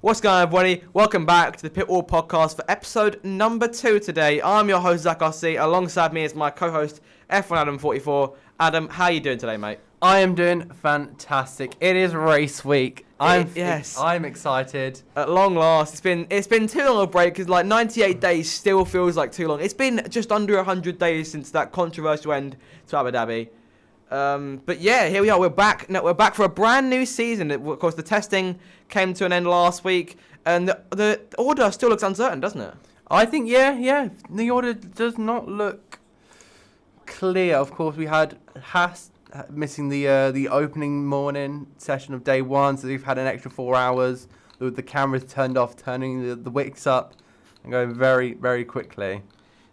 What's going on, everybody? Welcome back to the Pitwall Podcast for episode number 2 today. I'm your host, ZakRC. Alongside me is my co-host, F1Adam44. Adam, how are you doing today, mate? I am doing fantastic. It is race week. I'm excited. At long last, it's been too long a break because 98 days still feels like too long. It's been just under 100 days since that controversial end to Abu Dhabi. But yeah, here we are. We're back. We're back for a brand new season. Of course, the testing came to an end last week, and the order still looks uncertain, doesn't it? I think yeah. The order does not look clear. Of course, we had Haas missing the opening morning session of day 1, so we've had an extra 4 hours with the cameras turned off, turning the wicks up, and going very, very quickly.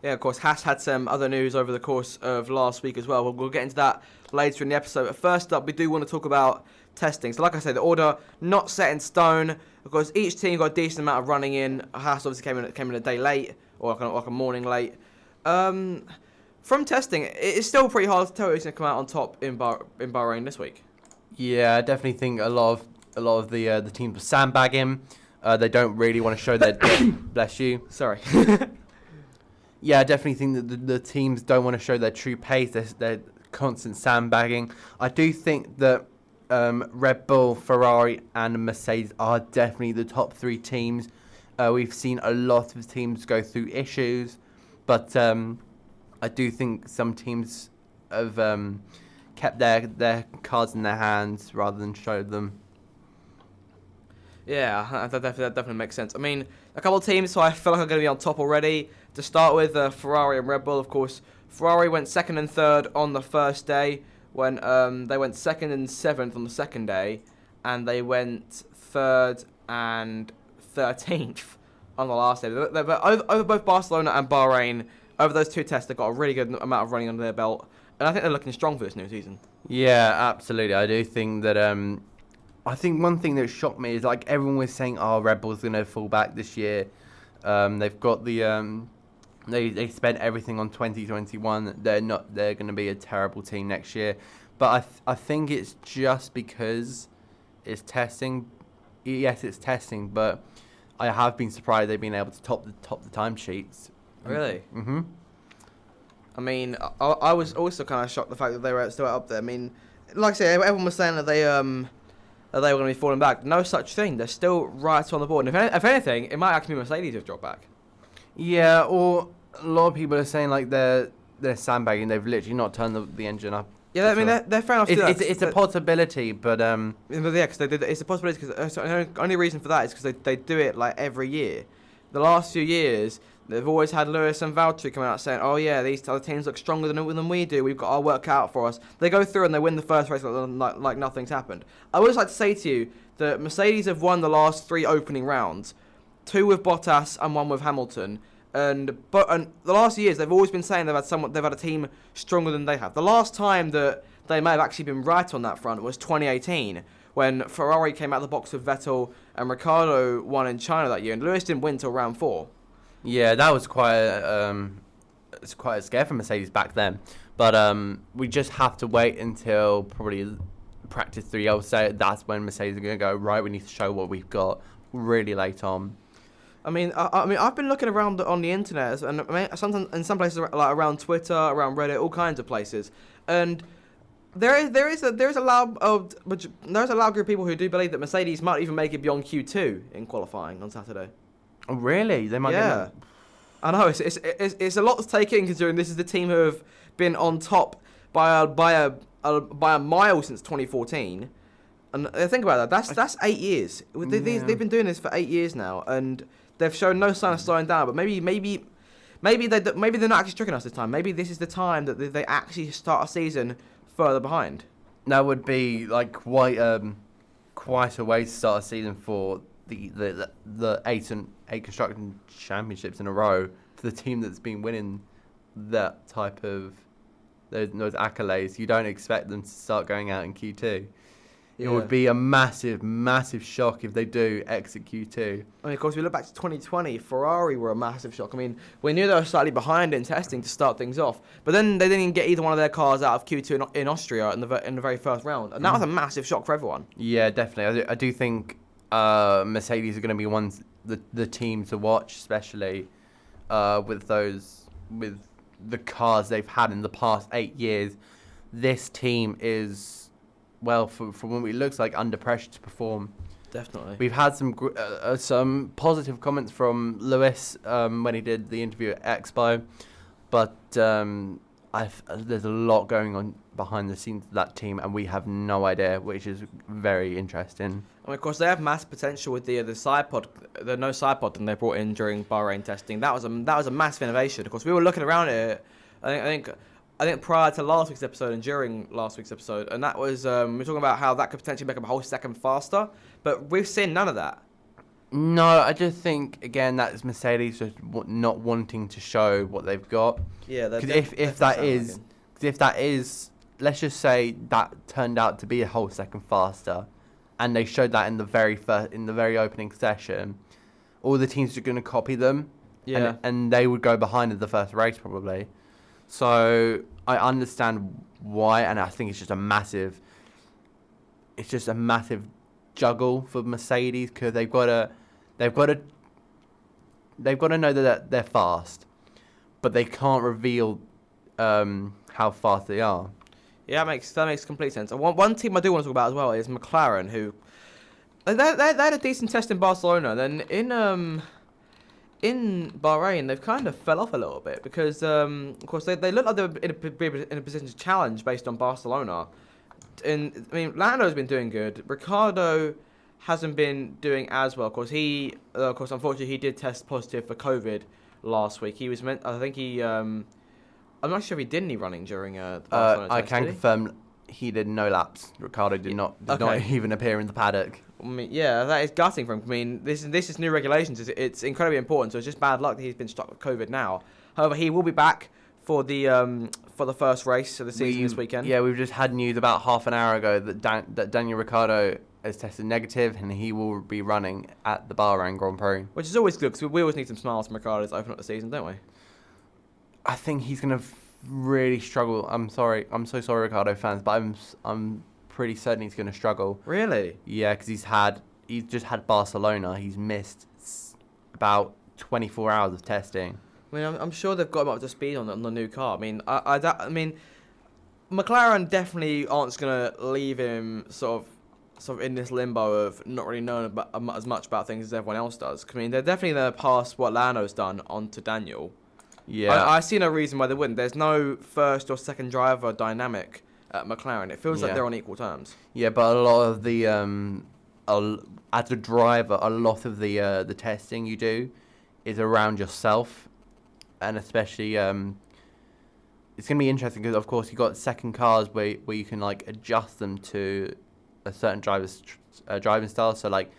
Yeah, of course, Haas had some other news over the course of last week as well. We'll get into that later in the episode. But first up, we do want to talk about testing. So like I say, the order not set in stone. Of course, each team got a decent amount of running in. Haas obviously came in a day late, or like a morning late. From testing, it's still pretty hard to tell who's going to come out on top in Bahrain this week. Yeah, I definitely think a lot of the teams were sandbagging. They don't really want to show their bless you. Sorry. Yeah, I definitely think that the teams don't want to show their true pace. They're constant sandbagging. I do think that Red Bull, Ferrari, and Mercedes are definitely the top 3 teams. We've seen a lot of teams go through issues, but I do think some teams have kept their cards in their hands rather than showed them. Yeah, that definitely makes sense. I mean, a couple of teams who I feel like are going to be on top already. To start with, Ferrari and Red Bull, of course. Ferrari went 2nd and 3rd on the first day, when they went 2nd and 7th on the second day, and they went 3rd and 13th on the last day. But over both Barcelona and Bahrain, over those 2 tests, they've got a really good amount of running under their belt, and I think they're looking strong for this new season. Yeah, absolutely. I do think that. I think one thing that shocked me is everyone was saying, "Oh, Red Bull's going to fall back this year." They've got the. They spent everything on 2021. They're going to be a terrible team next year. But I think it's just because it's testing. Yes, it's testing, but I have been surprised they've been able to top the timesheets. Really? Mm-hmm. I mean, I was also kind of shocked the fact that they were still up there. I mean, like I said, everyone was saying that they were going to be falling back. No such thing. They're still right on the board. And if anything, it might actually be Mercedes who've dropped back. Yeah, or a lot of people are saying they're sandbagging. They've literally not turned the engine up. Yeah, I mean they're fair enough. It's a possibility, but yeah, because it's a possibility. Because the only reason for that is because they do it every year. The last few years, they've always had Lewis and Valtteri coming out saying, "Oh yeah, these other teams look stronger than we do. We've got our work cut out for us." They go through and they win the first race like nothing's happened. I would just like to say to you that Mercedes have won the last 3 opening rounds, 2 with Bottas and 1 with Hamilton. And the last years, they've always been saying they've had a team stronger than they have. The last time that they may have actually been right on that front was 2018, when Ferrari came out of the box with Vettel and Ricciardo won in China that year, and Lewis didn't win till round 4. Yeah, that was quite a scare for Mercedes back then. But we just have to wait until probably practice 3. I would say that's when Mercedes are going to go, right, we need to show what we've got really late on. I mean, I've been looking around on the internet, and sometimes in some places around Twitter, around Reddit, all kinds of places, and there is a loud group of people who do believe that Mercedes might even make it beyond Q2 in qualifying on Saturday. Oh, really? They might. Yeah, I know it's a lot to take in, considering this is the team who have been on top by a mile since 2014. And think about that. That's 8 years. They've been doing this for 8 years now, and they've shown no sign of slowing down. But maybe they're not actually tricking us this time. Maybe this is the time that they actually start a season further behind. That would be quite a way to start a season for the 8 construction championships in a row for the team that's been winning that type of those accolades. You don't expect them to start going out in Q2. Yeah. It would be a massive, massive shock if they do exit Q2. I mean, of course, if we look back to 2020, Ferrari were a massive shock. I mean, we knew they were slightly behind in testing to start things off, but then they didn't even get either one of their cars out of Q2 in Austria in the very first round, and that was a massive shock for everyone. Yeah, definitely. I do think Mercedes are going to be the team to watch, especially with the cars they've had in the past 8 years. This team is, well, from what it looks like, under pressure to perform. Definitely. We've had some positive comments from Lewis when he did the interview at Expo, but there's a lot going on behind the scenes of that team, and we have no idea, which is very interesting. And of course, they have mass potential with the side pod, the no side pod that they brought in during Bahrain testing. That was a massive innovation. Of course, we were looking around at it. I think prior to last week's episode and during last week's episode, and that was we were talking about how that could potentially make them a whole second faster, but we've seen none of that. No, I just think again that's Mercedes just not wanting to show what they've got. Yeah, because if that is, let's just say that turned out to be a whole second faster, and they showed that in the very opening session, all the teams are going to copy them. Yeah, and they would go behind in the first race probably. So I understand why, and I think it's just a massive juggle for Mercedes, because they've got to know that they're fast, but they can't reveal how fast they are. Yeah, that makes complete sense. And one team I do want to talk about as well is McLaren, who they had a decent test in Barcelona. Then in Bahrain, they've kind of fell off a little bit because, of course, they look like they were in a position to challenge based on Barcelona. And I mean, Lando's been doing good. Ricciardo hasn't been doing as well. Of course, unfortunately, he did test positive for COVID last week. He was I'm not sure if he did any running during the Barcelona I test, can confirm he did no laps. Ricciardo did not even appear in the paddock. I mean, yeah, that is gutting for him. I mean, this is new regulations. It's incredibly important. So it's just bad luck that he's been stuck with COVID now. However, he will be back for the first race of the season this weekend. Yeah, we've just had news about half an hour ago that Daniel Ricciardo has tested negative, and he will be running at the Bahrain Grand Prix. Which is always good, because we always need some smiles from Ricciardo to open up the season, don't we? I think he's going to really struggle. I'm so sorry, Ricciardo fans, but I'm pretty certain he's going to struggle. Really? Yeah, because he's just had Barcelona. He's missed about 24 hours of testing. I mean, I'm sure they've got him up to speed on the new car. I mean, I mean, McLaren definitely aren't going to leave him sort of in this limbo of not really knowing about, as much about things as everyone else does. I mean, they're definitely going to pass what Lando's done on to Daniel. Yeah, I see no reason why they wouldn't. There's no first or second driver dynamic at McLaren. It feels like they're on equal terms. Yeah, but a lot of the as a driver, a lot of the testing you do is around yourself, and especially it's gonna be interesting because of course you got second cars where you can like adjust them to a certain driver's driving style. So like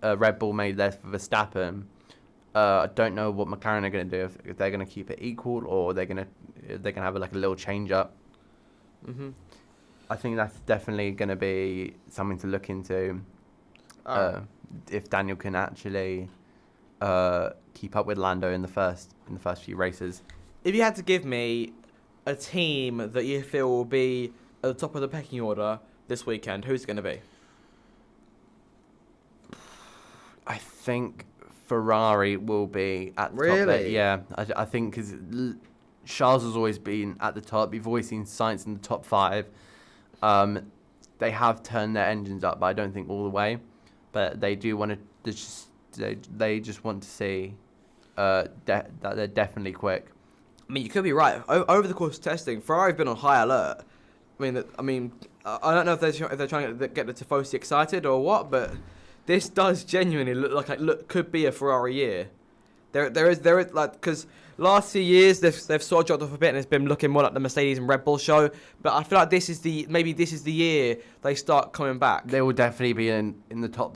Red Bull made theirs for Verstappen. I don't know what McLaren are going to do, if they're going to keep it equal or they're going to have like a little change up. Mm-hmm. I think that's definitely going to be something to look into. If Daniel can actually keep up with Lando in the first few races. If you had to give me a team that you feel will be at the top of the pecking order this weekend, who's it going to be? I think Ferrari will be at the top there. Yeah, I think because Charles has always been at the top. You've always seen Sainz in the top 5. They have turned their engines up, but I don't think all the way. But they do want to. They just want to see that they're definitely quick. I mean, you could be right. Over the course of testing, Ferrari've been on high alert. I mean, I don't know if they're trying to get the Tifosi excited or what, but this does genuinely look like could be a Ferrari year. There is like, because last few years they've sort of dropped off a bit and it's been looking more like the Mercedes and Red Bull show. But I feel like this is the year they start coming back. They will definitely be in the top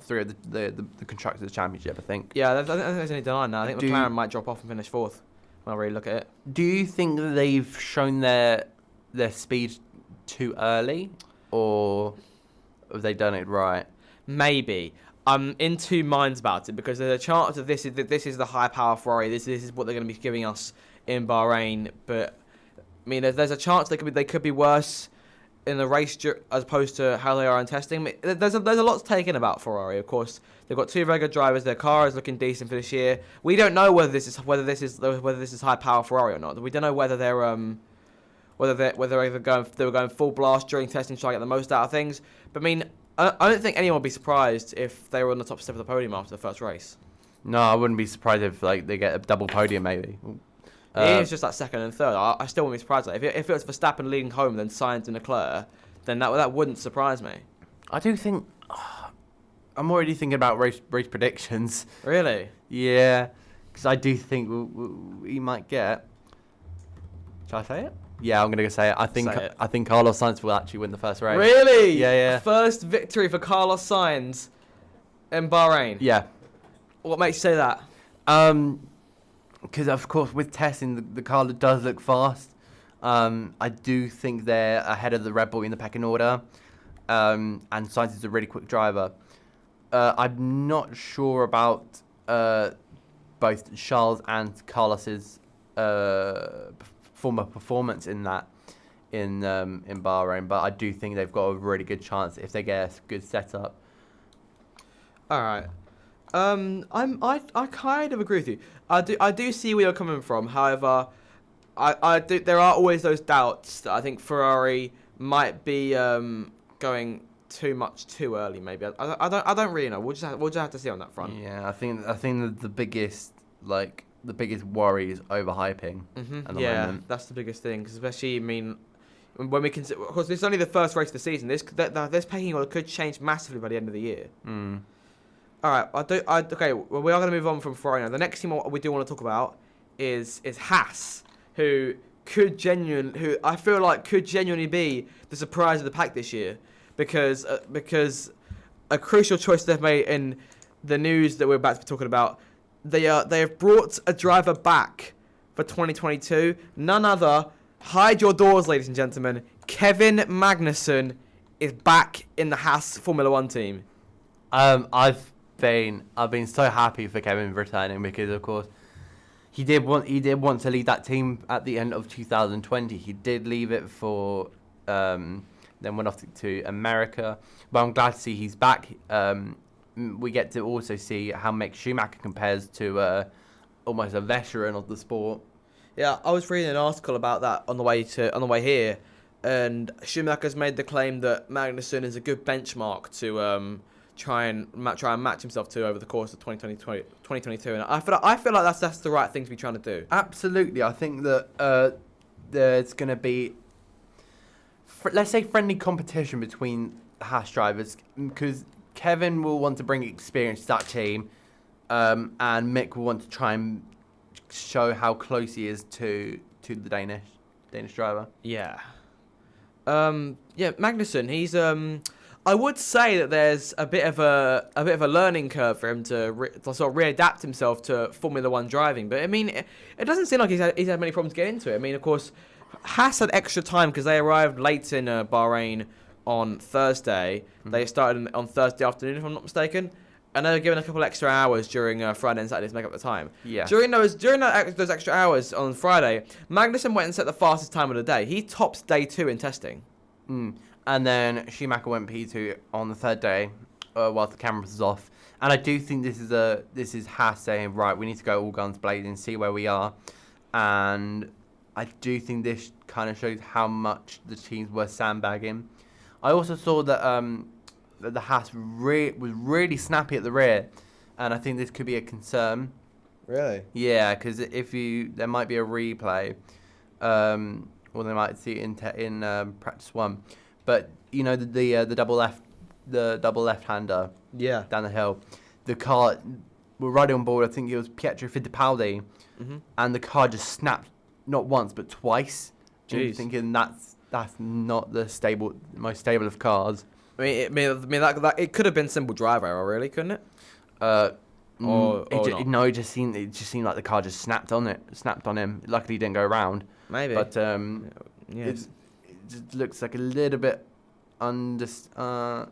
3 of the Constructors' Championship, I think. Yeah, I think there's any denying now. I think McLaren might drop off and finish 4th when I really look at it. Do you think that they've shown their speed too early, or have they done it right? Maybe. I'm in two minds about it because there's a chance that this is the high power Ferrari. This is what they're going to be giving us in Bahrain. But I mean, there's a chance they could be worse. in the race as opposed to how they are in testing. I mean, there's a lot to take in about Ferrari. Of course, they've got two very good drivers. Their car is looking decent for this year. We don't know whether this is high power Ferrari or not. We don't know whether they were going full blast during testing to try to get the most out of things. But I mean, I don't think anyone would be surprised if they were on the top step of the podium after the first race. No, I wouldn't be surprised if they get a double podium maybe. It's just like second and third. I still wouldn't be surprised. If it was Verstappen leading home, then Sainz and Leclerc, then that wouldn't surprise me. I do think I'm already thinking about race predictions. Really? Yeah, because I do think we might get. Shall I say it? Yeah, I'm gonna say it. I think Carlos Sainz will actually win the first race. Really? Yeah. First victory for Carlos Sainz in Bahrain. Yeah. What makes you say that? Because of course with testing the car does look fast. I do think they're ahead of the Red Bull in the pecking order, and Sainz is a really quick driver. I'm not sure about both Charles and Carlos's former performance in Bahrain, but I do think they've got a really good chance if they get a good setup. All right. I kind of agree with you. I do see where you're coming from. However, there are always those doubts that I think Ferrari might be going too early. Maybe I don't really know. We'll just have to see on that front. Yeah, I think that the biggest worry is overhyping. At the moment. That's the biggest thing. Cause especially, I mean, when we consider, of course, this is only the first race of the season. This pecking order could change massively by the end of the year. All right, okay. Well, we are going to move on from Ferrari now. The next team we do want to talk about is Haas, who I feel like could genuinely be the surprise of the pack this year, because a crucial choice they've made in the news that we're about to be talking about. They have brought a driver back for 2022. None other. Hide your doors, ladies and gentlemen. Kevin Magnussen is back in the Haas Formula One team. I've been so happy for Kevin returning because of course he did want to leave that team at the end of 2020. He did leave it for then went off to America, but I'm glad to see he's back. We get to also see how Mick Schumacher compares to almost a veteran of the sport. Yeah, I was reading an article about that on the way here, and Schumacher's made the claim that Magnussen is a good benchmark to try and match himself to over the course of 2022, and I feel like that's the right thing to be trying to do. Absolutely, I think that there's going to be let's say friendly competition between Haas drivers because Kevin will want to bring experience to that team, and Mick will want to try and show how close he is to the Danish driver. Yeah. Magnussen, he's I would say that there's a bit of a learning curve for him to sort of readapt himself to Formula One driving. But I mean, it doesn't seem like he's had many problems getting into it. I mean, of course, Haas had extra time because they arrived late in Bahrain on Thursday. They started on Thursday afternoon, if I'm not mistaken, and they were given a couple extra hours during Friday and Saturday to make up the time. Yeah. During those extra hours on Friday, Magnussen went and set the fastest time of the day. He topped day 2 in testing. And then Schumacher went P2 on the third day, whilst the camera was off. And I do think this is Haas saying, right, we need to go all guns blazing, see where we are. And I do think this kind of shows how much the teams were sandbagging. I also saw that the Haas was really snappy at the rear, and I think this could be a concern. Really? Yeah, because there might be a replay, or they might see it in practice 1. But you know the double left-hander. Yeah. Down the hill, the car were riding on board. I think it was Pietro Fittipaldi, and the car just snapped not once but twice. Jeez. Thinking that's not the most stable of cars. I mean that it could have been simple driver error, really, couldn't it? It just seemed like the car just snapped on him. Luckily, he didn't go around. Maybe. But it just looks like a little bit the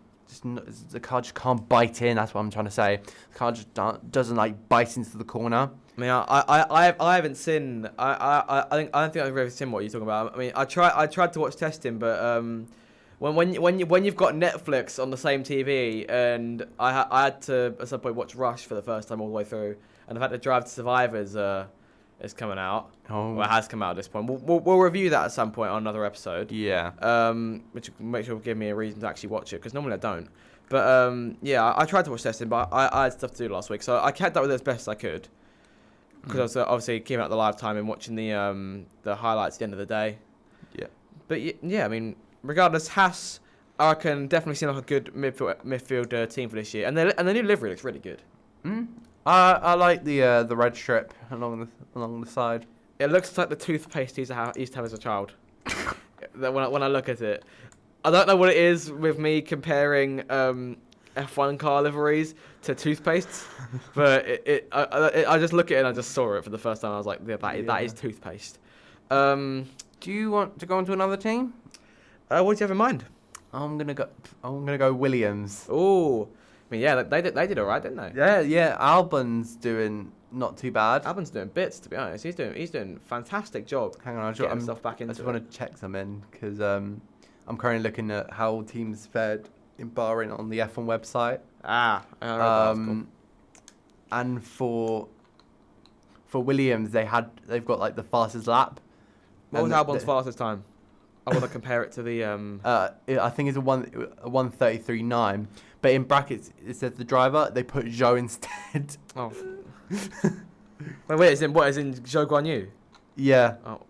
car just can't bite in. That's what I'm trying to say. The car just doesn't like bite into the corner. I mean, I haven't seen. I don't think I've ever seen what you're talking about. I mean, I tried to watch testing, but when you've got Netflix on the same TV, and I had to at some point watch Rush for the first time all the way through, and I've had to Drive to Survive is coming out. Oh. Well, it has come out at this point. We'll review that at some point on another episode. Yeah. Which make sure will give me a reason to actually watch it, because normally I don't. But yeah, I tried to watch testing, but I had stuff to do last week, so I kept up with it as best as I could. Because I was obviously keeping out the live time and watching the highlights at the end of the day. Yeah. But yeah, I mean, regardless, Haas, I can definitely seem like a good midfield team for this year, and the new livery looks really good. I like the red strip along the side. It looks like the toothpaste he used to have as a child. when I look at it, I don't know what it is with me comparing F1 car liveries to toothpaste, but I just look at it and I just saw it for the first time. I was like, yeah, that is toothpaste. Do you want to go on to another team? What do you have in mind? I'm gonna go Williams. Oh, I mean, yeah, they did all right, didn't they? Yeah. Albon's doing not too bad. Albon's doing bits, to be honest. He's doing a fantastic job. Hang on, getting himself back into. I just want to check something because I'm currently looking at how teams fared in Bahrain on the F1 website. And for Williams, they've got like the fastest lap. What was Albon's fastest time? I want to compare it to the. I think it's a 1:33.9, but in brackets it says the driver. They put Zhou instead. Oh. Wait, is in Zhou Guan Yu? Yeah. Oh.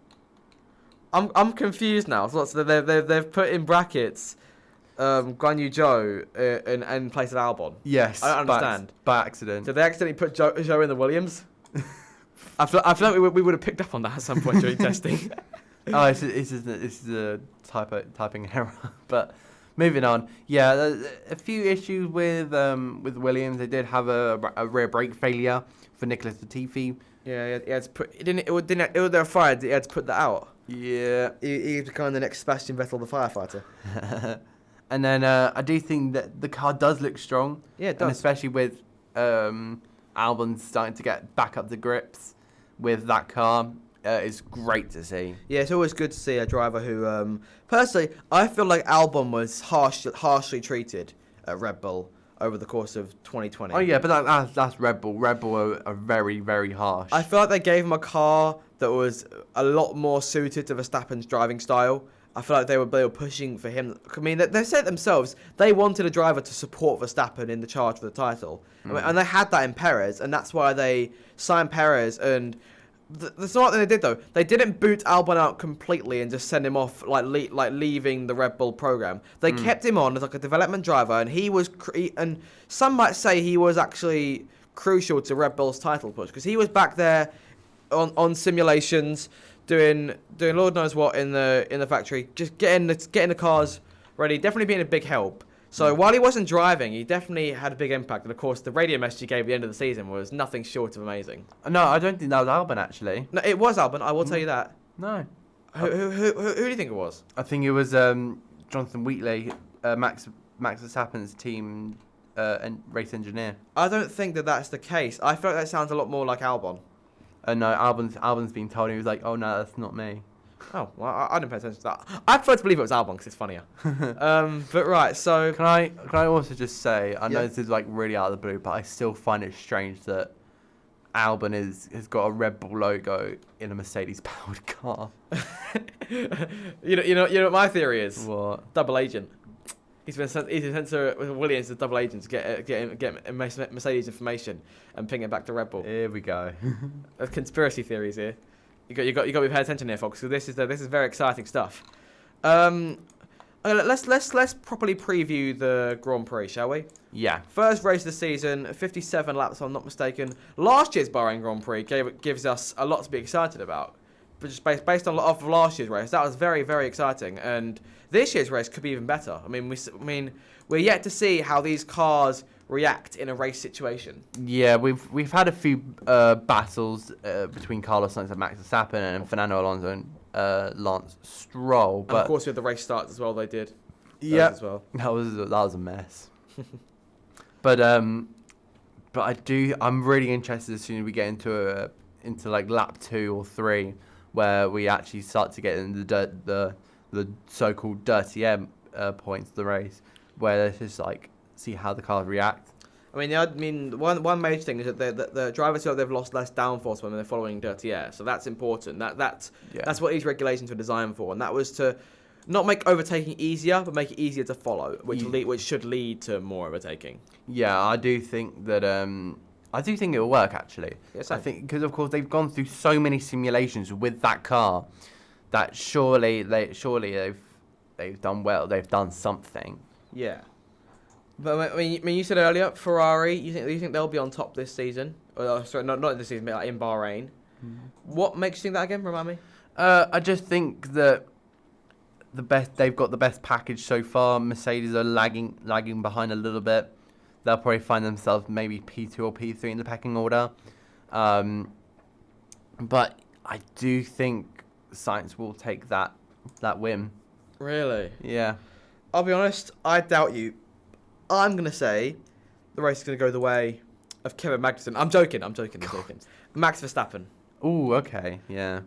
I'm confused now. So they've put in brackets Guan Yu Zhou in place of Albon. Yes. I don't understand. By accident. Did they accidentally put Zhou in the Williams? I feel like we would have picked up on that at some point during testing. Oh, this is a typing error. But moving on, yeah, a few issues with Williams. They did have a rear brake failure for Nicholas Latifi. Yeah, he had to put. It was their fire. He had to put that out. Yeah, he became the next Sebastian Vettel, the firefighter. And then I do think that the car does look strong. Yeah, it does. And especially with Albon starting to get back up the grips with that car. It's great to see. Yeah, it's always good to see a driver who, personally, I feel like Albon was harshly treated at Red Bull over the course of 2020. Oh yeah, but that's Red Bull. Red Bull are very, very harsh. I feel like they gave him a car that was a lot more suited to Verstappen's driving style. I feel like they were pushing for him. I mean, they said themselves they wanted a driver to support Verstappen in the charge for the title, and they had that in Perez, and that's why they signed Perez. And the smart thing they did, though, they didn't boot Albon out completely and just send him off like leaving the Red Bull program. They kept him on as like a development driver, and he was and some might say he was actually crucial to Red Bull's title push, because he was back there on simulations doing Lord knows what in the factory, just getting the cars ready, definitely being a big help. So while he wasn't driving, he definitely had a big impact. And of course, the radio message he gave at the end of the season was nothing short of amazing. No, I don't think that was Albon, actually. No, it was Albon. I will tell you that. No. Who do you think it was? I think it was Jonathan Wheatley, Max Verstappen's team and race engineer. I don't think that's the case. I feel like that sounds a lot more like Albon. No, Albon's been told. He was like, "Oh no, that's not me." Oh, well, I didn't pay attention to that. I prefer to believe it was Albon because it's funnier. But right, so can I also just say, I know this is like really out of the blue, but I still find it strange that Albon has got a Red Bull logo in a Mercedes-powered car. you know what my theory is? What? Double agent. He's been sent to Williams as double agent to get Mercedes information and ping it back to Red Bull. Here we go. There's conspiracy theories here. You got to be paying attention here, folks. Because this is very exciting stuff. Okay, let's properly preview the Grand Prix, shall we? Yeah. First race of the season, 57 laps, if I'm not mistaken. Last year's Bahrain Grand Prix gives us a lot to be excited about. But just based on last year's race, that was very, very exciting. And this year's race could be even better. I mean, we're yet to see how these cars react in a race situation. Yeah, we've had a few battles between Carlos Sainz and Max Verstappen and Fernando Alonso and Lance Stroll. But and of course, with the race starts as well, they did. Yeah, as well. That was a mess. But I'm really interested as soon as we get into like lap 2 or 3, where we actually start to get into the so-called dirty air points of the race, where it's just like see how the cars react. One major thing is that the drivers feel they've lost less downforce when they're following dirty air, so that's important. That's what these regulations were designed for, and that was to not make overtaking easier, but make it easier to follow, which should lead to more overtaking. Yeah, I do think that it will work actually. Yes, I think because of course they've gone through so many simulations with that car that surely they've done well. They've done something. Yeah. But you said earlier, Ferrari. You think they'll be on top this season? Sorry, not this season, but like in Bahrain. Mm-hmm. What makes you think that again? Remind me. I just think that they've got the best package so far. Mercedes are lagging behind a little bit. They'll probably find themselves maybe P2 or P3 in the pecking order. But I do think Sainz will take that win. Really? Yeah. I'll be honest. I doubt you. I'm going to say the race is going to go the way of Kevin Magnussen. I'm joking. Max Verstappen. Ooh, okay, yeah.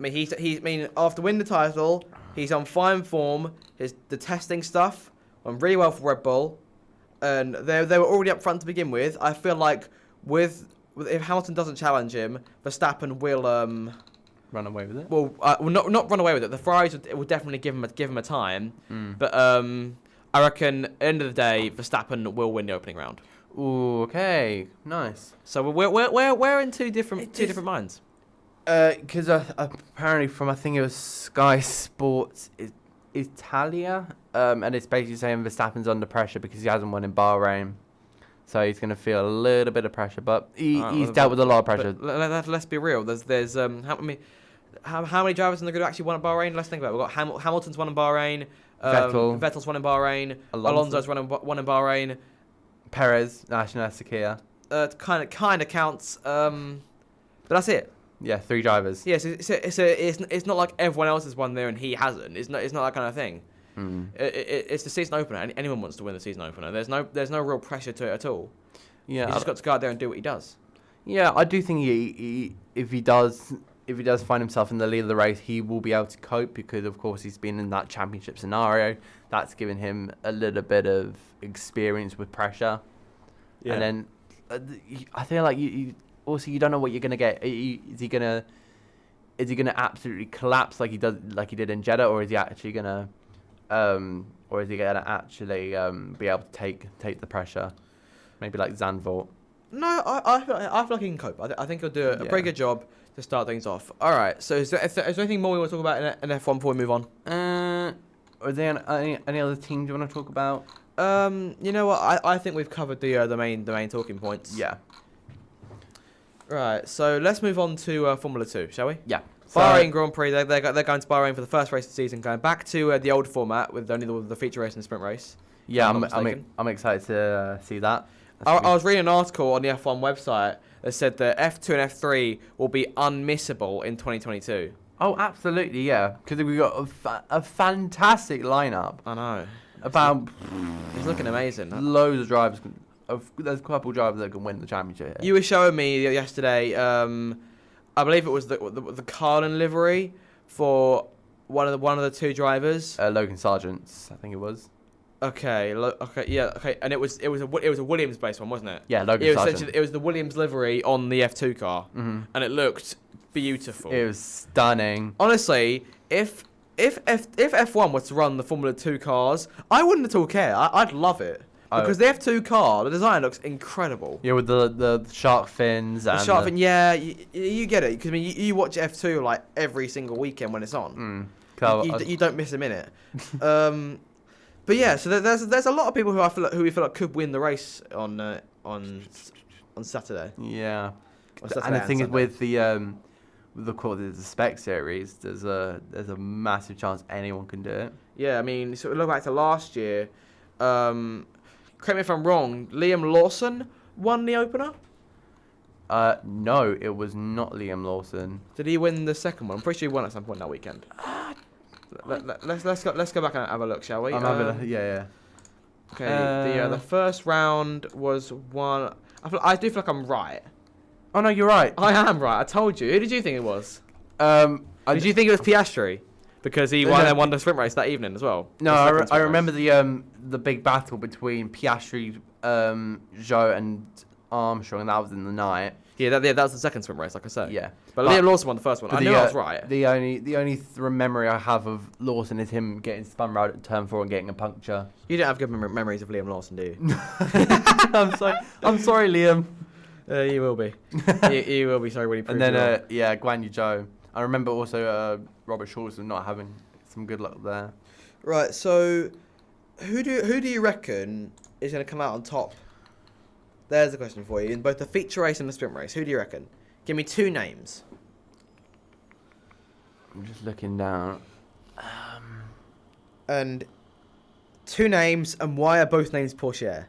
After winning the title, he's on fine form. The testing stuff went really well for Red Bull. And they were already up front to begin with. I feel like if Hamilton doesn't challenge him, Verstappen will... run away with it? Well, not run away with it. The Ferraris will definitely give him a time. But... I reckon, at the end of the day, Verstappen will win the opening round. Ooh, okay, nice. So we're in two different minds. Because apparently from I think it was Sky Sports Italia, and it's basically saying Verstappen's under pressure because he hasn't won in Bahrain, so he's going to feel a little bit of pressure, but he's dealt with a lot of pressure. Let's be real. There's how many drivers in the grid actually won at Bahrain? Let's think about it. We've got Hamilton's won in Bahrain. Vettel's won in Bahrain. Alonso's won in Bahrain. Perez, National Sakia. Kind of counts. But that's it. Yeah, 3 drivers. Yes, it's not like everyone else has won there and he hasn't. It's not that kind of thing. It's the season opener. Anyone wants to win the season opener. There's no real pressure to it at all. Yeah, he's just got to go out there and do what he does. Yeah, I do think he if he does find himself in the lead of the race, he will be able to cope because, of course, he's been in that championship scenario. That's given him a little bit of experience with pressure. Yeah. And then I feel like you don't know what you're gonna get. Is he gonna absolutely collapse like he did in Jeddah, or is he actually gonna actually be able to take the pressure? Maybe like Zandvoort. No, I feel like he can cope. I think he'll do a pretty good job to start things off. All right. So is there anything more we want to talk about in F1 before we move on? Are there any other teams you want to talk about? You know what? I think we've covered the main talking points. Yeah. Right. So let's move on to Formula 2, shall we? Yeah. Bahrain Grand Prix. They're going to Bahrain for the first race of the season, going back to the old format with only the feature race and the sprint race. Yeah, I'm excited to see that. I was reading an article on the F1 website that said that F2 and F3 will be unmissable in 2022. Oh, absolutely, yeah. Because we've got a fantastic lineup. I know. It's looking amazing. Loads of drivers. There's a couple of drivers that can win the championship here. You were showing me yesterday, I believe it was the Carlin livery for one of the 2 drivers. Logan Sargent's, I think it was. Okay, and it was a Williams based one, wasn't it? Yeah, Logan Sargent. It was the Williams livery on the F2 car, and it looked beautiful. It was stunning. Honestly, if F1 were to run the Formula 2 cars, I wouldn't at all care. I'd love it because the F2 car, the design looks incredible. Yeah, with the shark fins. The shark fin, yeah, you get it because you watch F2 like every single weekend when it's on. You don't miss a minute. But yeah, so there's a lot of people who we feel like could win the race on Saturday. Yeah, and the thing is with the spec series, there's a massive chance anyone can do it. Yeah, I mean, so look back to last year. Correct me if I'm wrong. Liam Lawson won the opener. No, it was not Liam Lawson. Did he win the second one? I'm pretty sure he won at some point that weekend. Let's go back and have a look, shall we? Yeah. Okay. The first round was one. I do feel like I'm right. Oh no, you're right. I am right. I told you. Who did you think it was? Did you think it was Piastri? because he won the sprint race that evening as well. No, I remember the big battle between Piastri, Zhou, and Armstrong, and that was in the night. Yeah, that was the second sprint race, like I said. Yeah, but Liam Lawson won the first one. I knew I was right. The only memory I have of Lawson is him getting spun round at turn 4 and getting a puncture. You don't have good memories of Liam Lawson, do you? I'm sorry, Liam. You will be. you will be sorry when he proves And then Guan Yu Zhou. I remember also Robert Shawson not having some good luck there. Right. So, who do you reckon is going to come out on top? There's the question for you. In both the feature race and the sprint race, who do you reckon? Give me 2 names. I'm just looking down. And 2 names, and why are both names Porsche?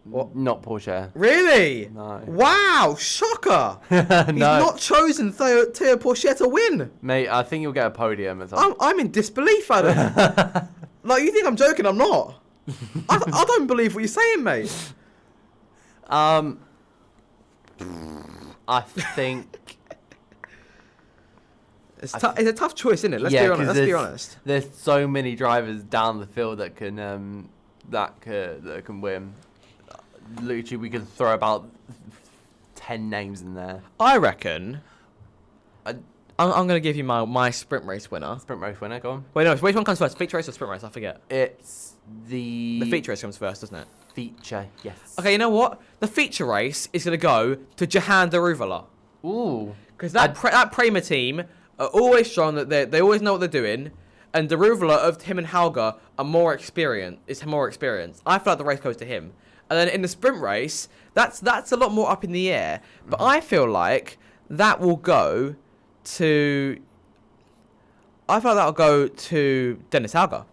What? Not Porsche. Really? No. Wow, shocker! No. He's not chosen Theo Porsche to win. Mate, I think you'll get a podium or something. I'm in disbelief, Adam. Like, you think I'm joking? I'm not. I don't believe what you're saying, mate. I think it's a tough choice, isn't it? Let's be honest. There's so many drivers down the field that can win. Literally, we could throw about 10 names in there. I reckon. I'm going to give you my sprint race winner. Sprint race winner, go on. Wait, no, which one comes first? Feature race or sprint race? I forget. It's the feature race comes first, doesn't it? Feature, yes. Okay, you know what? The feature race is going to go to Jahan Deruvala. Ooh. Because that Prema team are always strong, that they always know what they're doing, and Deruvala, of him and Hauger, are more experienced. I feel like the race goes to him. And then in the sprint race, that's a lot more up in the air. But I feel like that will go to... that'll go to Dennis Hauger.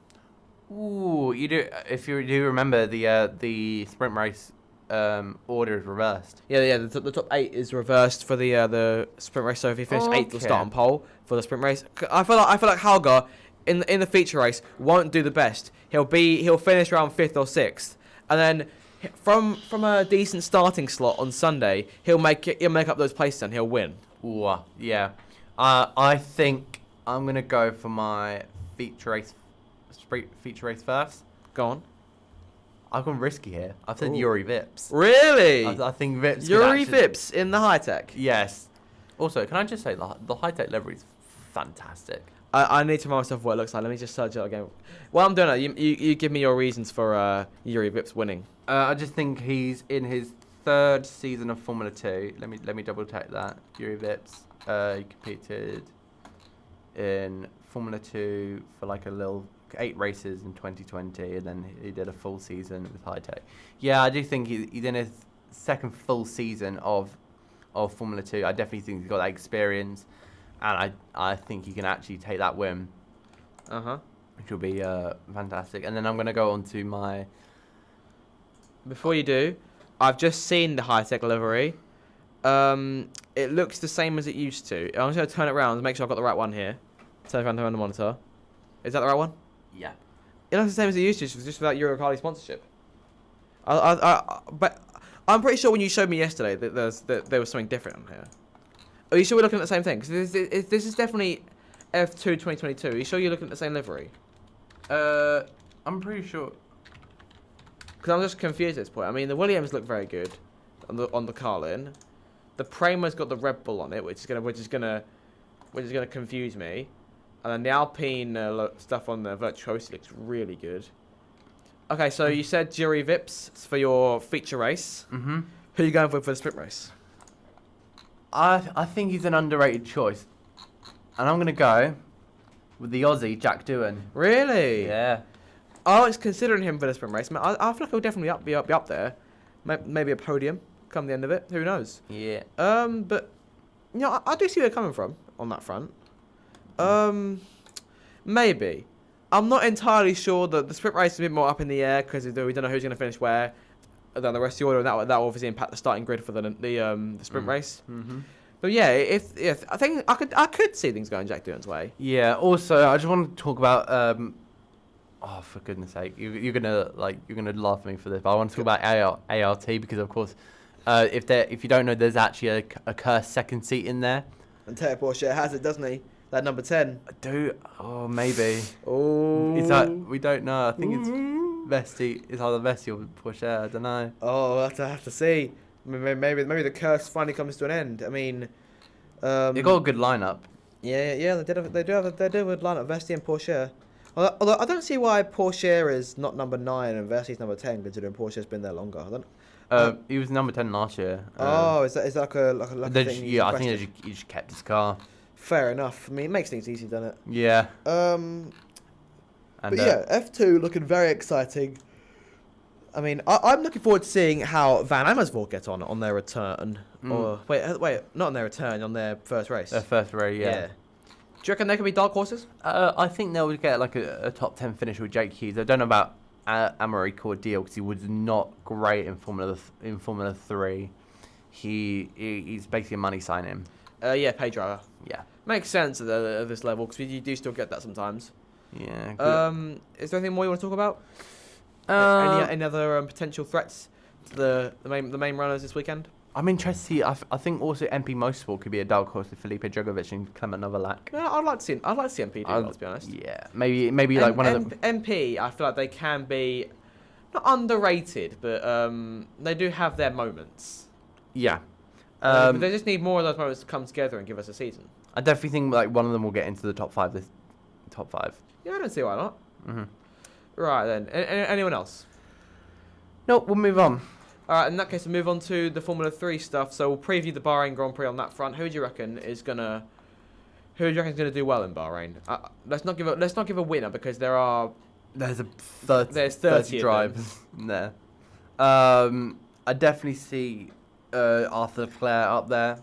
Ooh, you do. If you do remember, the sprint race order is reversed. Yeah. The top 8 is reversed for the sprint race. So if he finishes 8th, he'll start on pole for the sprint race. I feel like Hauger in the feature race won't do the best. He'll finish around 5th or 6th, and then from a decent starting slot on Sunday, he'll make up those places and he'll win. Ooh, yeah. I think I'm gonna go for my feature race first. Go on. I've gone risky here. I've said Yuri Vips. Really? I think Vips. Yuri Vips in the high tech. Yes. Also, can I just say the high tech livery is fantastic. I need to remind myself what it looks like. Let me just search it again. While I'm doing that, you give me your reasons for Yuri Vips winning. I just think he's in his 3rd season of Formula 2. Let me double check that. Yuri Vips. He competed in Formula 2 for like a little 8 races in 2020, and then he did a full season with high tech. Yeah, I do think he's in his 2nd full season of Formula 2. I definitely think he's got that experience, and I think he can actually take that win. Which will be fantastic. And then I'm going to go on to my... Before you do, I've just seen the high tech livery. It looks the same as it used to. I'm just going to turn it around to make sure I've got the right one here. Turn it around on the monitor. Is that the right one? Yeah. It looks the same as it used to, just without Eurocali sponsorship. But I'm pretty sure when you showed me yesterday that there was something different on here. Are you sure we're looking at the same thing? Because this is definitely F2 2022. Are you sure you're looking at the same livery? I'm pretty sure. Because I'm just confused at this point. I mean, the Williams look very good on the Carlin. The Prema's got the Red Bull on it, which is gonna confuse me. And then the Alpine stuff on the Virtuosi looks really good. Okay, so you said Jury Vips for your feature race. Mm-hmm. Who are you going for the sprint race? I think he's an underrated choice. And I'm going to go with the Aussie, Jack Doohan. Really? Yeah. I was considering him for the sprint race. I feel like he'll definitely be up there. Maybe a podium come the end of it. Who knows? Yeah. But, you know, I do see where you're coming from on that front. Maybe. I'm not entirely sure that the sprint race is a bit more up in the air because we don't know who's going to finish where than the rest of the order, and that will obviously impact the starting grid for the sprint race. Mm-hmm. But yeah, if I think I could see things going Jack Doohan's way. Yeah. Also, I just want to talk about. Oh, for goodness' sake, you're gonna laugh at me for this, but I want to talk about ART because, of course, if you don't know, there's actually a cursed second seat in there. And Theo Porsche has it, doesn't he? That number 10. Maybe. Oh. Is that, we don't know. I think it's Vesti. It's either Vesti or Porsche. I don't know. Oh, we'll have to see. Maybe the curse finally comes to an end. I mean, they got a good lineup. Yeah. They do have a lineup, Vesti and Porsche. Although I don't see why Porsche is not number 9 and Vesti's number 10, considering Porsche's been there longer. He was number 10 last year. Is that like a thing? Yeah, I think he just kept his car. Fair enough. I mean, it makes things easy, doesn't it? Yeah. But yeah, F2 looking very exciting. I mean, I'm looking forward to seeing how Van Amersfoort get on their return. Or wait, not on their return, on their first race. Their first race, yeah. Do you reckon they could be dark horses? I think they'll get like a top 10 finish with Jake Hughes. I don't know about Amaury Cordial because he was not great in Formula 3. He's basically a money signing. Yeah, pay driver. Yeah. Makes sense at this level because you do still get that sometimes. Yeah. Is there anything more you want to talk about? Any other potential threats to the main runners this weekend? I'm interested to see. I think also MP Motorsport could be a dark horse with Felipe Drugovich and Clement Novalak. Yeah, I'd like to see MP do well, to be honest. Yeah, maybe like one of the MP. I feel like they can be not underrated, but they do have their moments. Yeah. But they just need more of those moments to come together and give us a season. I definitely think like one of them will get into the top 5. Yeah, I don't see why not. Mm-hmm. Right then, anyone else? No, we'll move on. All right, in that case, we'll move on to the Formula 3 stuff. So we'll preview the Bahrain Grand Prix on that front. Who do you reckon is gonna do well in Bahrain? Let's not give a winner because there's 30 drivers there. I definitely see Arthur Leclerc up there.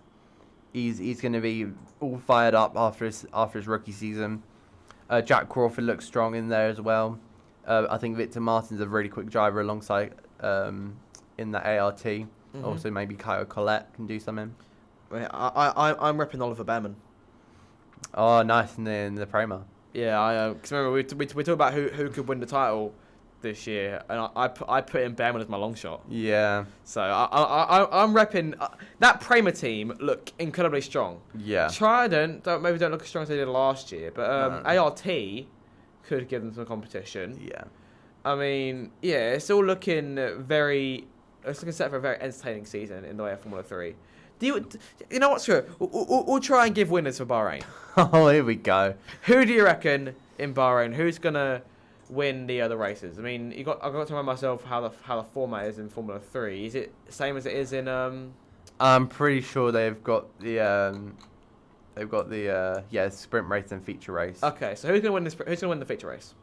He's going to be all fired up after his rookie season. Jack Crawford looks strong in there as well. I think Victor Martin's a really quick driver alongside in the ART. Mm-hmm. Also, maybe Kyle Collette can do something. I'm repping Oliver Behrman. Oh, nice in the Prema. Yeah, because remember we talked about who could win the title this year, and I put in Behrman as my long shot. Yeah. So I'm repping that Prema team. Look incredibly strong. Yeah. Trident don't look as strong as they did last year, but ART could give them some competition. Yeah. I mean, yeah, it's all looking set for a very entertaining season in the way of Formula 3. You know what's true? We'll try and give winners for Bahrain. Oh, here we go. Who do you reckon in Bahrain? Who's gonna win the other races? I mean, I've got to remind myself how the format is in Formula 3. Is it the same as it is in I'm pretty sure they've got the sprint race and feature race. Okay, so who's gonna win the feature race?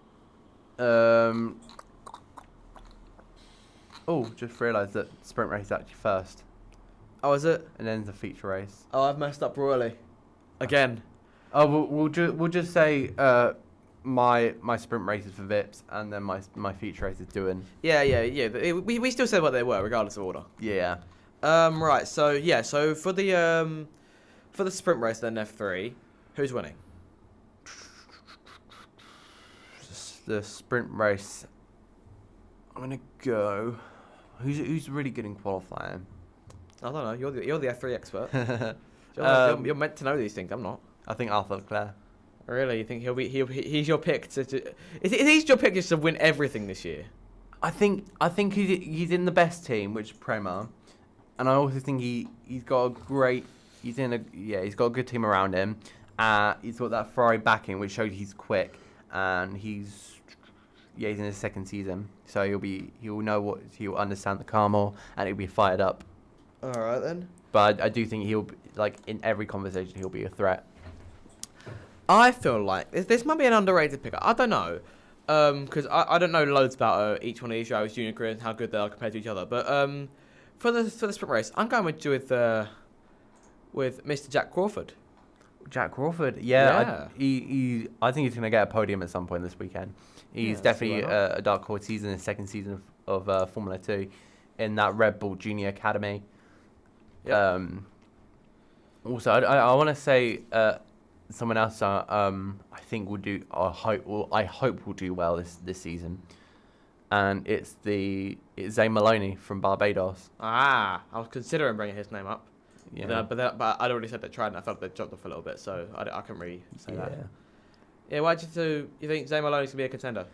Just realised that sprint race is actually first. Oh, is it? And then the feature race. Oh, I've messed up royally. Again. Oh, we'll just say my sprint race is for Vips, and then my feature race is doing. Yeah. We still said what they were, regardless of order. Yeah. Right. So for the sprint race then F3, who's winning? The sprint race. I'm gonna go. Who's really good in qualifying? I don't know. You're the F3 expert. You're meant to know these things. I'm not. I think Arthur Leclerc. Really? You think he's your pick is he your pick just to win everything this year? I think he's in the best team, which is Prema, and I also think he's got a good team around him. He's got that Ferrari backing, which shows he's quick, and he's in his second season, so he'll understand the car more, and he'll be fired up. All right then. But I do think he'll in every conversation he'll be a threat. I feel like this might be an underrated pick. I don't know, because I don't know loads about each one of these drivers' junior careers and how good they are compared to each other. But for the sprint race, I'm going with Mr. Jack Crawford. Jack Crawford, yeah. I think he's going to get a podium at some point this weekend. He's definitely a dark horse. He's in his second season of Formula 2 in that Red Bull Junior Academy. Yep. Also, I want to say someone else I think will do. I hope will do well this season, and it's Zane Maloney from Barbados. I was considering bringing his name up. Yeah. But I'd already said they tried, and I felt they dropped off a little bit, so I couldn't really say that. Yeah. Yeah, why do you think Zane Maloney's going to be a contender?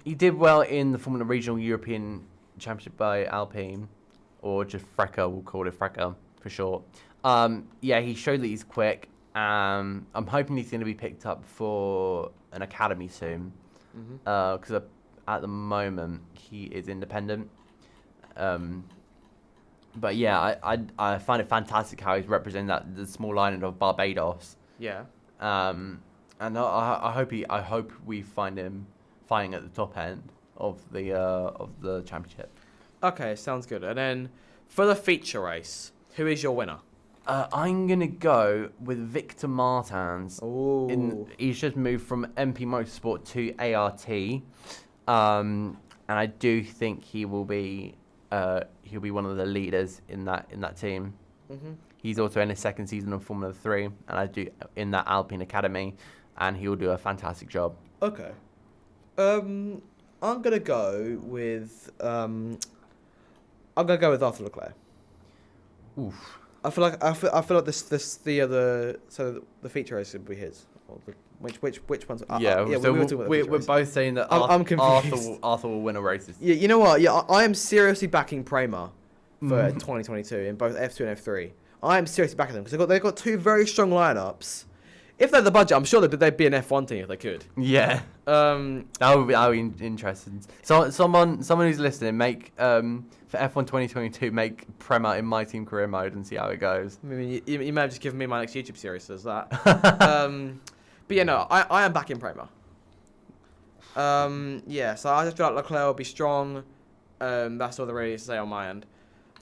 He did well in the Formula Regional European Championship by Alpine, or just Frecker, we'll call it Frecker for short. Yeah, he showed that he's quick. I'm hoping he's going to be picked up for an academy soon, because at the moment he is independent. But yeah, I find it fantastic how he's representing the small island of Barbados. Yeah. And I hope we find him fighting at the top end of the championship. Okay, sounds good. And then for the feature race, who is your winner? I'm gonna go with Victor Martins. Ooh. He's just moved from MP Motorsport to ART, and I do think he'll be one of the leaders in that team. Mm-hmm. He's also in his second season of Formula 3, and I do in that Alpine Academy, and he will do a fantastic job. Okay. I'm gonna go with Arthur Leclerc. Oof. I feel like the feature race would be his. Or which ones? Yeah, so we're both saying that I'm confused. Arthur will win a race. Yeah, you know what? Yeah, I am seriously backing Prema for 2022 in both F2 and F3. I am seriously backing them because they've got two very strong lineups. If they had the budget, I'm sure they'd be an F1 team if they could. Yeah. That would be interesting. So someone who's listening, make for F1 2022, make Prema in my team career mode and see how it goes. I mean, you may have just given me my next YouTube series as that. But yeah, no, I am backing Prema. Yeah, so I just feel like Leclerc will be strong. That's all there really is to say on my end.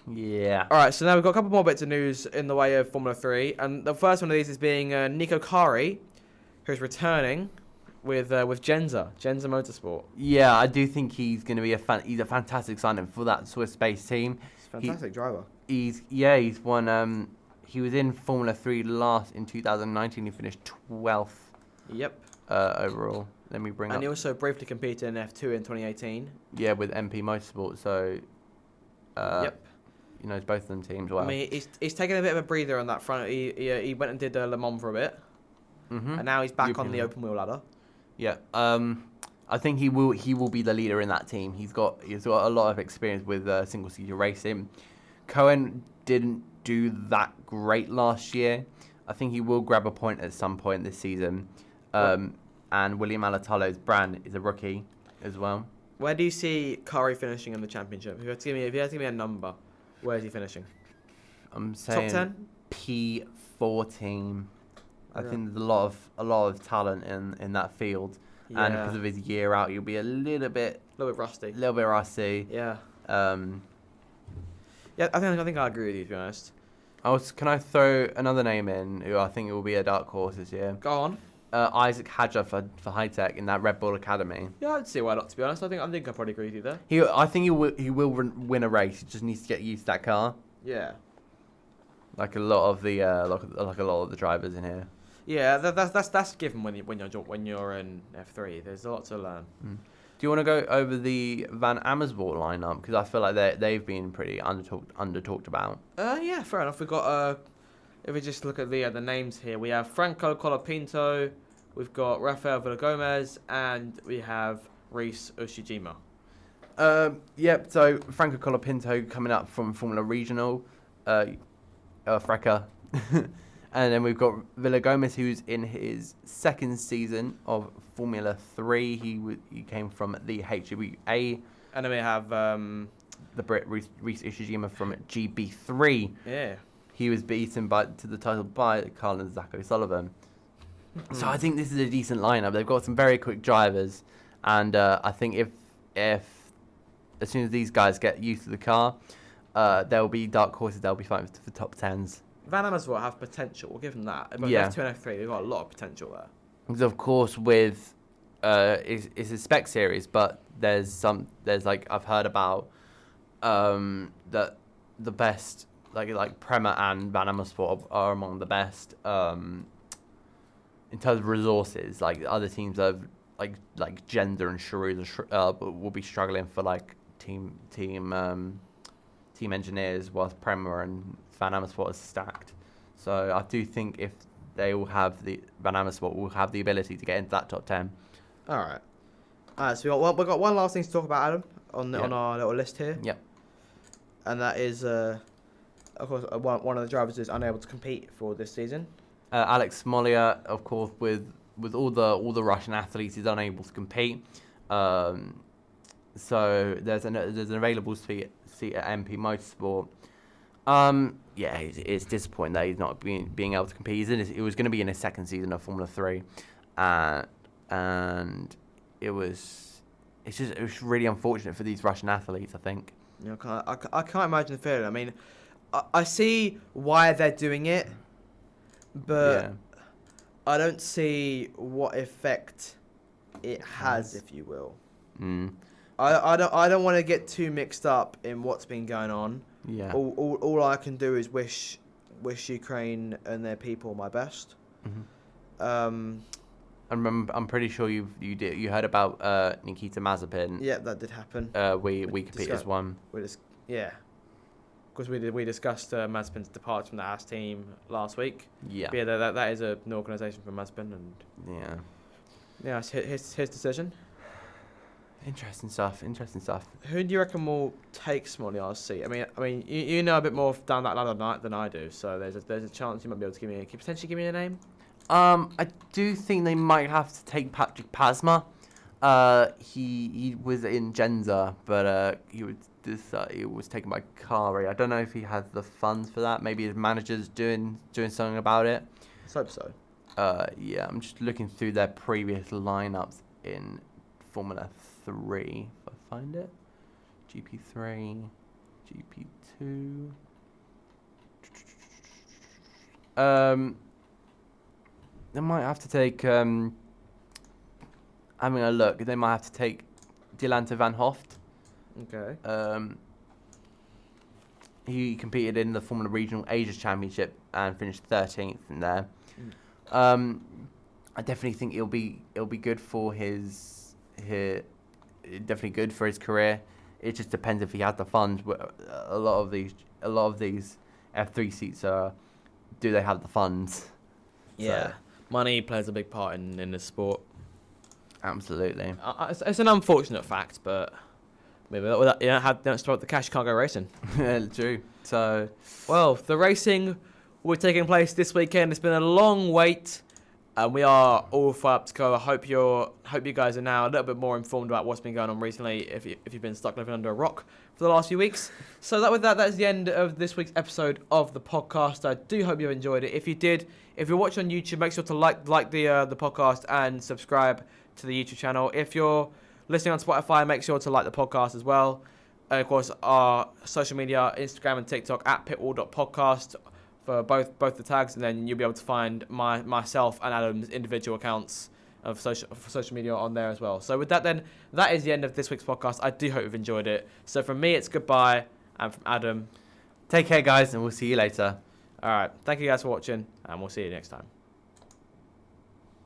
Yeah. All right, so now we've got a couple more bits of news in the way of Formula 3, and the first one of these is being Nico Kari, who's returning with Guenther Motorsport. Yeah, I do think he's going to be he's a fantastic signing for that Swiss-based team. He's a fantastic driver. He's won. He was in Formula 3 in 2019. He finished 12th. Yep. Overall. Let me bring up. And he also briefly competed in F2 in 2018. Yeah, with MP Motorsport. So. Yep. He knows both of them teams well. I mean, he's taken a bit of a breather on that front. He went and did Le Mans for a bit, and now he's back on the open wheel ladder. Yeah. I think he will be the leader in that team. He's got a lot of experience with single seater racing. Cohen didn't do that great last year. I think he will grab a point at some point this season. And William Alatalo's brand is a rookie as well. Where do you see Kari finishing in the championship? If you had to give me a number, where is he finishing? I'm saying top 10? P14. I think there's a lot of talent in that field, and because of his year out, he'll be a little bit rusty. Yeah. Yeah, I think I agree with you, to be honest. Can I throw another name in who I think will be a dark horse this year? Go on. Isaac Hadjar for High Tech in that Red Bull Academy. Yeah, I'd see why not, to be honest. I think I probably agree with you there. I think he will win a race. He just needs to get used to that car. Yeah. Like a lot of the like a lot of the drivers in here. Yeah, that's given when you're in F3. There's a lot to learn. Do you want to go over the Van Amersfoort lineup, because I feel like they've been pretty under talked about? Yeah, fair enough. We've got if we just look at the names here, we have Franco Colapinto, we've got Rafael Villagomez, and we have Reese Ushijima. Yep. So Franco Colapinto coming up from Formula Regional, Frecker. And then we've got Villagomez, who's in his second season of Formula 3. He came from the HWA. And then we have the Brit Reese Ishijima from GB3. Yeah. He was beaten to the title by Carl and Zach O'Sullivan. So I think this is a decent lineup. They've got some very quick drivers, and I think if as soon as these guys get used to the car, there'll be dark horses. They'll be fighting for top 10s. Van Amersfoort have potential. We'll give them that. But Yeah. F2 and F3, they've got a lot of potential there. Because of course, with it's a spec series, but there's like I've heard about that the best like Prema and Van Amersfoort are among the best in terms of resources. Like other teams have like Guenther and Charouz will be struggling for like team engineers, whilst Prema and Van Amersfoort is stacked. So I do think if they will have Van Amersfoort will have the ability to get into that top 10. All right. So we've got one last thing to talk about, Adam, on our little list here. Yep. And that is, of course, one of the drivers is unable to compete for this season. Alex Smolia, of course, with all the Russian athletes, he's unable to compete. So there's an available seat at MP Motorsport. It's disappointing that he's not being able to compete. It was going to be in his second season of Formula 3, and it was really unfortunate for these Russian athletes, I think. I can't imagine the feeling. I mean, I see why they're doing it, but I don't see what effect it has, if you will. I don't want to get too mixed up in what's been going on. Yeah. All I can do is wish Ukraine and their people my best. Mm-hmm. I'm pretty sure you heard about Nikita Mazepin. Yeah, that did happen. We compete as one. Because we discussed Mazepin's departure from the Haas team last week. Yeah. But that is an organisation for Mazepin, and it's his decision. Interesting stuff. Who do you reckon will take Smoliar's seat? I mean, you know a bit more down that ladder than I do, so there's a chance you might be able to potentially give me a name. I do think they might have to take Patrick Pasma. He was in Genza, but he was taken by Kari. I don't know if he has the funds for that. Maybe his manager's doing something about it. Let's hope so. I'm just looking through their previous lineups in Formula 3. If I find it, GP3, GP2. They might have to take. Having a look, they might have to take Dilante Van Hoft. Okay. He competed in the Formula Regional Asia Championship and finished 13th in there. I definitely think it'll be good for definitely good for his career. It just depends if he has the funds. A lot of these F3 seats do they have the funds? Yeah, money plays a big part in this sport. Absolutely. It's an unfortunate fact, but maybe without you don't start the cash, you can't go racing. True. So, well, the racing will be taking place this weekend. It's been a long wait, and we are all fired up to go. I hope you guys are now a little bit more informed about what's been going on recently. If you've been stuck living under a rock for the last few weeks. So that's the end of this week's episode of the podcast. I do hope you enjoyed it. If you did, if you're watching on YouTube, make sure to like the podcast and subscribe to the YouTube channel. If you're listening on Spotify, make sure to like the podcast as well. And of course, our social media, Instagram and TikTok at pitwall.podcast for both the tags, and then you'll be able to find myself and Adam's individual accounts of social media on there as well. So with that then, that is the end of this week's podcast. I do hope you've enjoyed it. So from me, it's goodbye, and from Adam, take care, guys, and we'll see you later. All right, thank you guys for watching, and we'll see you next time.